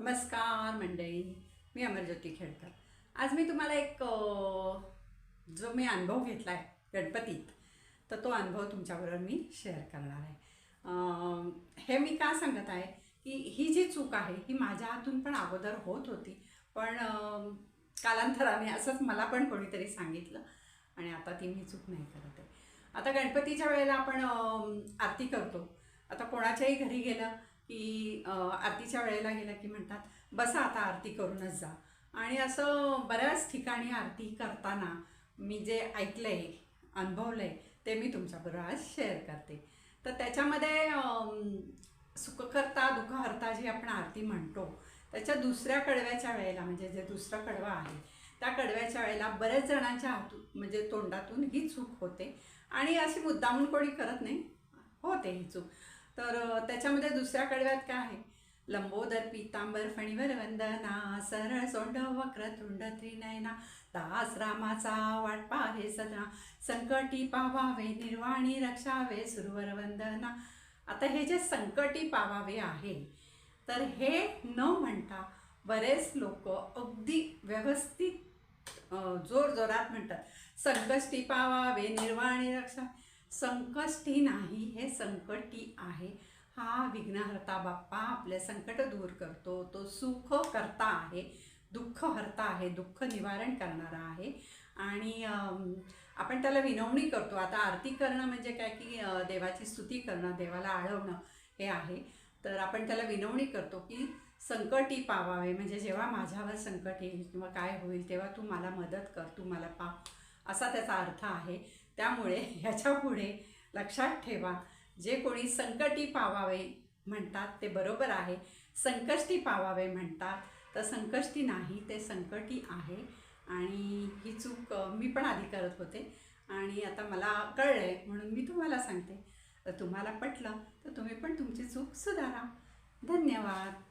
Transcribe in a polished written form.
नमस्कार मंडळी, मी अमरज्योती खेडकर। आज मी तुम्हाला एक जो मी अनुभव घेतला आहे गणपतीत, तर तो अनुभव तुमच्याबरोबर मी शेअर करणार आहे। हे मी का सांगत आहे की ही जी चूक आहे ही माझ्या हातून पण अगोदर होत होती, पण कालांतराने असंच मला पण कोणीतरी सांगितलं आणि आता ती मी चूक नाही करत आहे। आता गणपतीच्या वेळेला आपण आरती करतो। आता कोणाच्याही घरी गेलं की आरतीच्या वेळेला गेलं की म्हणतात बसा आता आरती करूनच जा। आणि असं बऱ्याच ठिकाणी आरती करताना मी जे ऐकलं आहे, अनुभवलं आहे, ते मी तुमच्याबरोबर आज शेअर करते। तर त्याच्यामध्ये सुखकर्ता दुःखहर्ता जी आपण आरती म्हणतो, त्याच्या दुसऱ्या कडव्याच्या वेळेला, म्हणजे जे दुसरं कडवं आहे त्या कडव्याच्या वेळेला बऱ्याच जणांच्या हातून म्हणजे तोंडातून ही चूक होते आणि अशी मुद्दामून कोणी करत नाही, होते ही चूक। तर त्याच्यामध्ये दुसऱ्या कडव्यात काय आहे, लंबोदर पीतांबर फणीवर वंदना, सरळ सोंड वक्रतुंड त्रिनयना, दास रामाचा वाट पाहे सदना, संकटी पावावे निर्वाणी रक्षावे सुरवर वंदना। आता हे जे संकटी पावावे आहे, तर हे न म्हणता बरेच लोक अगदी व्यवस्थित जोरजोरात म्हणतात संकष्टी पावावे निर्वाणी रक्षा। संकष्टी नाही, हे संकटी आहे। हा विघ्नहर्ता बाप्पा आपले संकट दूर करतो, तो सुख करता आहे, दुःख हरता आहे, दुःख निवारण करणारा आहे। आणि आपण त्याला विनवणी करतो। आता आरती करणं म्हणजे काय की देवाची स्तुती करणं, देवाला आळवणं हे आहे। तर आपण त्याला विनवणी करतो की संकटी पावावे, म्हणजे जेव्हा माझ्यावर संकट येईल किंवा काय होईल तेव्हा तू मला मदत कर, तू मला पाव, असा त्याचा अर्थ आहे। त्यामुळे ह्याच्यापुढे लक्षात ठेवा, जे कोणी संकटी पावावे म्हणतात ते बरोबर आहे। संकष्टी पावावे म्हणतात तर संकष्टी नाही, ते संकटी आहे। आणि ही चूक मी पण आधी करत होते आणि आता मला कळलं आहे म्हणून मी तुम्हाला सांगते। तर तुम्हाला पटलं तर तुम्ही पण तुमची चूक सुधारा। धन्यवाद।